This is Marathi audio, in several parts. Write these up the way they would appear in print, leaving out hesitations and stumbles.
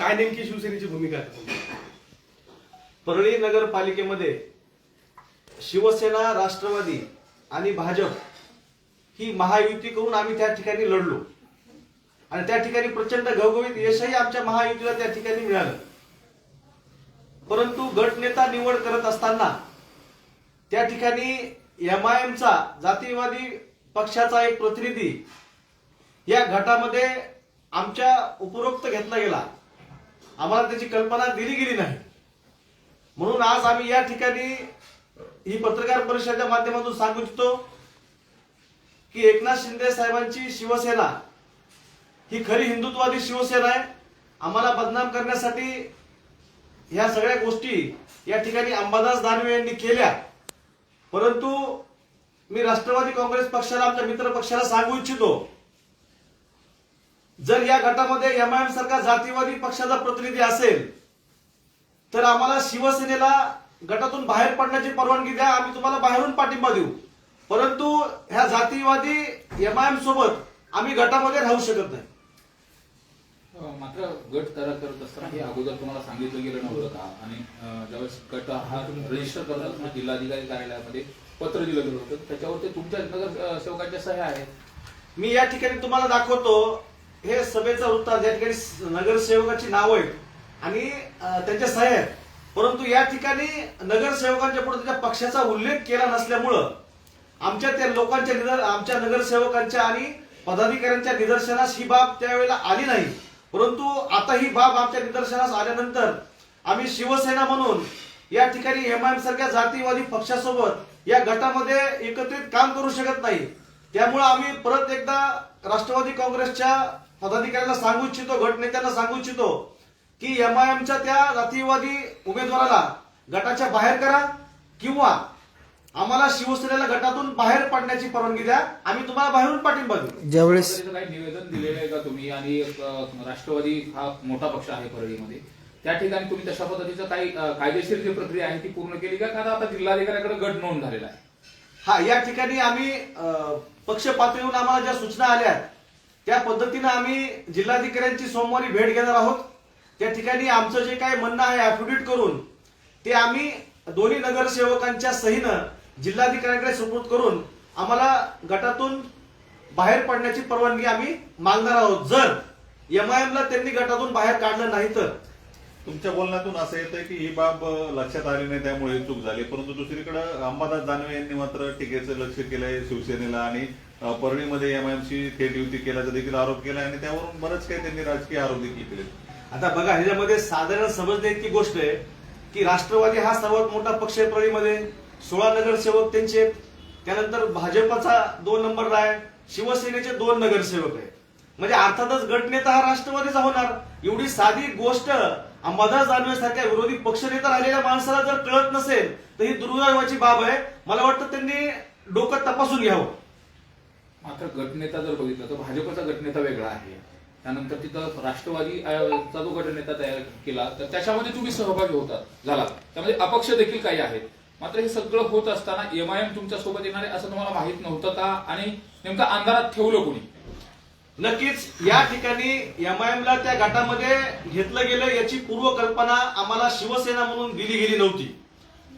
काय नेमकी शिवसेनेची भूमिका आहे? परळी नगरपालिकेमध्ये शिवसेना, राष्ट्रवादी आणि भाजप ही महायुती करून आम्ही त्या ठिकाणी लढलो आणि त्या ठिकाणी प्रचंड घवघवीत यशही आमच्या महायुतीला त्या ठिकाणी मिळालं. परंतु गटनेता निवड करत असताना त्या ठिकाणी एमआयएमचा जातीवादी पक्षाचा एक प्रतिनिधी या गटामध्ये आमच्या उपरोक्त घेतला गेला. आम्हाला त्याची कल्पना दिली गेली नाही. म्हणून आज आम्ही या ठिकाणी ही पत्रकार परिषदेच्या माध्यमातून सांगू इच्छितो की एकनाथ शिंदे साहेबांची शिवसेना ही खरी हिंदुत्ववादी शिवसेना आहे. आम्हाला बदनाम करण्यासाठी ह्या सगळ्या गोष्टी या ठिकाणी अंबादास दानवे यांनी केल्या. परंतु मी राष्ट्रवादी काँग्रेस पक्षाला, आमच्या मित्र पक्षाला सांगू इच्छितो, जर या गटामध्ये एमआयएम सारखा जातीवादी पक्षाचा प्रतिनिधी असेल तर आम्हाला शिवसेनेला गटातून बाहेर पडण्याची परवानगी द्या, आम्ही तुम्हाला बाहेरून पाठिंबा देऊ. परंतु ह्या जातीवादी एमआयएम सोबत आम्ही गटामध्ये राहू शकत नाही. मात्र गट तयार करत असताना हे अगोदर तुम्हाला सांगितलं गेलं नव्हतं का? आणि ज्यावेळेस गट हा रजिस्टर करतात जिल्हाधिकारी कार्यालयामध्ये पत्र दिलं गेलं होतं, त्याच्यावर ते तुमच्या नगर सेवकांच्या सह्या आहेत. मी या ठिकाणी तुम्हाला दाखवतो हे सभेचा वृत्तांत. या ठिकाणी नगरसेवकाची नावं आहेत आणि त्यांच्या सह्या आहेत. परंतु या ठिकाणी नगरसेवकांच्या पुढे त्याच्या पक्षाचा उल्लेख केला नसल्यामुळं आमच्या त्या लोकांच्या आमच्या नगरसेवकांच्या आणि पदाधिकाऱ्यांच्या निदर्शनास ही बाब त्यावेळेला आली नाही. परंतु आता ही बाब आमच्या निदर्शनास आल्यानंतर आम्ही शिवसेना म्हणून या ठिकाणी एमआयएम सारख्या जातीवादी पक्षासोबत या गटामध्ये एकत्रित काम करू शकत नाही. त्यामुळे आम्ही परत एकदा राष्ट्रवादी काँग्रेसच्या पदाधिकाऱ्यांना सांगू इच्छितो, गटनेत्यांना सांगू इच्छितो की एमआयएमच्या त्या जातीवादी उमेदवाराला गटाच्या बाहेर करा किंवा आम्हाला शिवसेनेला गटातून बाहेर पडण्याची परवानगी द्या, आम्ही तुम्हाला बाहेरून पाठिंबा देऊ. ज्यावेळेस काही निवेदन दिलेलं आहे का तुम्ही? आणि राष्ट्रवादी हा मोठा पक्ष आहे परळीमध्ये, त्या ठिकाणी तुम्ही तशा पद्धतीचं काही कायदेशीर जी प्रक्रिया आहे ती पूर्ण केली का? कारण आता जिल्हाधिकाऱ्याकडे गट नोंद झालेला आहे. हा, या ठिकाणी आम्ही पक्ष पातळीवरून आम्हाला ज्या सूचना आल्या त्या पद्धतीनं आम्ही जिल्हाधिकाऱ्यांची सोमवारी भेट घेणार आहोत. त्या ठिकाणी आमचं जे काही म्हणणं आहे ऍफिडेव्हिट करून ते आम्ही दोन्ही नगरसेवकांच्या सहीनं जिल्हाधिकाऱ्यांकडे सुपूर्द करून आम्हाला गटातून बाहेर पडण्याची परवानगी आम्ही मागणार आहोत, जर एमआयएमला त्यांनी गटातून बाहेर काढलं नाही तर. तुमच्या बोलण्यातून असं येतंय की ही बाब लक्षात आली नाही त्यामुळे चूक झाली. परंतु दुसरीकडे अंबादास दानवे यांनी मात्र टीकेचं लक्ष केलंय शिवसेनेला आणि परळीमध्ये एमआयएमची थेट युती केल्याचा देखील आरोप केला आणि त्यावरून बरंच काही त्यांनी राजकीय आरोप देखील केले. आता बघा, ह्याच्यामध्ये साधारण समजणे इतकी गोष्ट आहे की राष्ट्रवादी हा सर्वात मोठा पक्ष आहे परळीमध्ये. 16 नगरसेवक त्यांचे, त्यानंतर भाजपचा 2 नंबरला आहे, शिवसेनेचे 2 नगरसेवक आहे. म्हणजे अर्थातच गटनेता हा राष्ट्रवादीचा होणार. एवढी साधी गोष्ट अंबादास दानवे सारख्या विरोधी पक्षनेता राहिलेल्या माणसाला जर कळत नसेल तर ही दुर्दैवाची बाब आहे. मला वाटतं त्यांनी डोकं तपासून घ्यावं. मात्र गटनेता जर बघितलं तर भाजपचा गटनेता वेगळा आहे, त्यानंतर तिथं राष्ट्रवादीचा जो गटनेता तयार केला तर त्याच्यामध्ये तुम्ही सहभागी झाला, त्यामध्ये अपक्ष देखील काही आहेत. मात्र हे सगळं होत असताना एमआयएम तुमच्या सोबत येणार आहे असं तुम्हाला माहित नव्हतं का? आणि नेमकं अंधारात ठेवलं कोणी? नक्कीच या ठिकाणी एमआयएमला त्या गटामध्ये घेतलं गेलं याची पूर्वकल्पना आम्हाला शिवसेना म्हणून दिली गेली नव्हती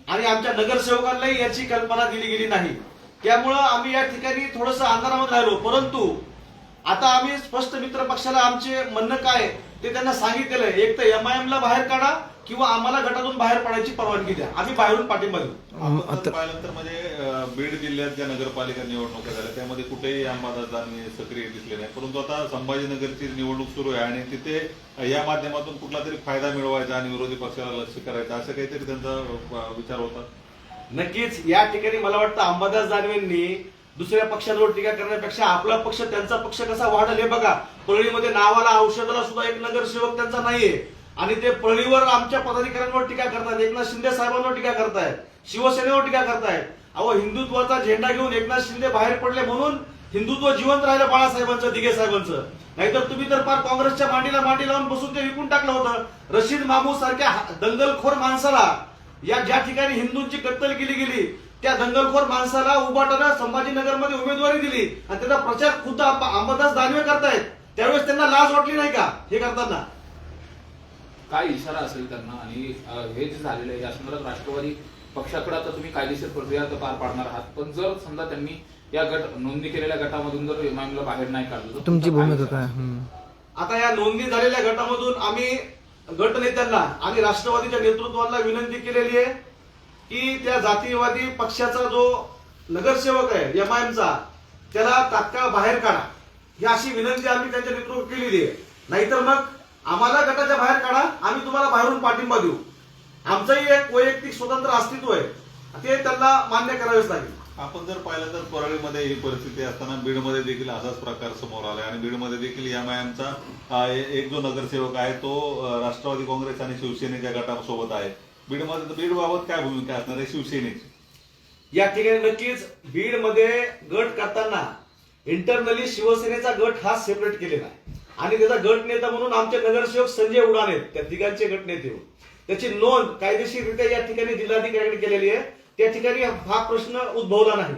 आणि आमच्या नगरसेवकांनाही याची कल्पना दिली गेली नाही. त्यामुळं आम्ही या ठिकाणी थोडंसं अंधारामध्ये राहिलो. परंतु आता आम्ही स्पष्ट मित्र पक्षाला आमचे म्हणणं काय ते त्यांना सांगितलेलं आहे, एक तर एमआयएमला बाहेर काढा किंवा आम्हाला गटातून बाहेर पडायची परवानगी द्या, आम्ही बाहेरून पाठिंबा देऊ. आपण पाहिल्यानंतर म्हणजे बीड जिल्ह्यात ज्या नगरपालिका निवडणुका झाल्या त्यामध्ये कुठेही अंबादास दानवे सक्रिय दिसले नाही. परंतु आता संभाजीनगरची निवडणूक सुरू आहे आणि तिथे या माध्यमातून कुठला तरी फायदा मिळवायचा आणि विरोधी पक्षाला लक्ष करायचं असं काहीतरी त्यांचा विचार होता. नक्कीच या ठिकाणी मला वाटतं अंबादास दानवेंनी दुसऱ्या पक्षांवर टीका करण्यापेक्षा आपला पक्ष, त्यांचा पक्ष कसा वाढेल हे बघा. परळीमध्ये नावाला औषधाला सुद्धा एक नगरसेवक त्यांचा नाहीये आणि ते परळीवर आमच्या पदाधिकाऱ्यांवर टीका करतायत, एकनाथ शिंदे साहेबांवर टीका करतायत, शिवसेनेवर टीका करतायत. अहो, हिंदुत्वाचा झेंडा घेऊन एकनाथ शिंदे बाहेर पडले म्हणून हिंदुत्व जिवंत राहिलं बाळासाहेबांचं, दिघे साहेबांचं. नाहीतर तुम्ही तर फार काँग्रेसच्या मांडीला मांडी लावून बसून ते विकून टाकलं होतं. रशीद मामू सारख्या दंगलखोर माणसाला, या ज्या ठिकाणी हिंदूंची कत्तल केली गेली त्या दंगलखोर माणसाला उबाटानं संभाजीनगरमध्ये उमेदवारी दिली आणि त्याचा प्रचार खुद्द अंबादास दानवे करतायत. त्यावेळेस त्यांना लाज वाटली नाही का हे करताना? काय इशारा असेल त्यांना? आणि हे जे झालेलं आहे असणारच राष्ट्रवादी पक्षाकडे आता तुम्ही कायदेशीर प्रक्रिया तर पार पाडणार आहात, पण जर समजा त्यांनी या नोंदणी केलेल्या गटामधून जर एमआयएमला बाहेर नाही काढलं तर तुमची तुमचा भूमिका इशारा काय? असेल? आता या नोंदणी झालेल्या गटामधून आम्ही गटनेत्यांना आणि राष्ट्रवादीच्या नेतृत्वाला विनंती केलेली आहे की त्या जातीयवादी पक्षाचा जो नगरसेवक आहे एमआयएमचा त्याला तात्काळ बाहेर काढा, ही अशी विनंती आम्ही त्यांच्या नेतृत्वात केलेली आहे. नाहीतर मग आम्हाला गटाच्या बाहेर काढा, आम्ही तुम्हाला बाहेरून पाठिंबा देऊ. आमचंही एक वैयक्तिक स्वतंत्र अस्तित्व आहे, ते त्यांना मान्य करावेच लागेल. आपण जर पाहिलं तर परळीमध्ये ही परिस्थिती असताना बीडमध्ये देखील असाच प्रकार समोर आलाय आणि बीडमध्ये देखील एमआयएमचा एक जो नगरसेवक आहे तो राष्ट्रवादी काँग्रेस आणि शिवसेनेच्या गटासोबत आहे. बीड बाबत काय भूमिका असणार आहे शिवसेनेची? या ठिकाणी नक्कीच बीडमध्ये गट करताना इंटरनली शिवसेनेचा गट हा सेपरेट केलेला आहे आणि त्याचा गट नेता म्हणून आमचे नगरसेवक संजय उडान आहेत, त्या तिघांचे गट नेते. त्याची नोंद कायदेशीररित्या या ठिकाणी जिल्हाधिकाऱ्यांनी केलेली आहे. त्या ठिकाणी हा प्रश्न उद्भवला नाही.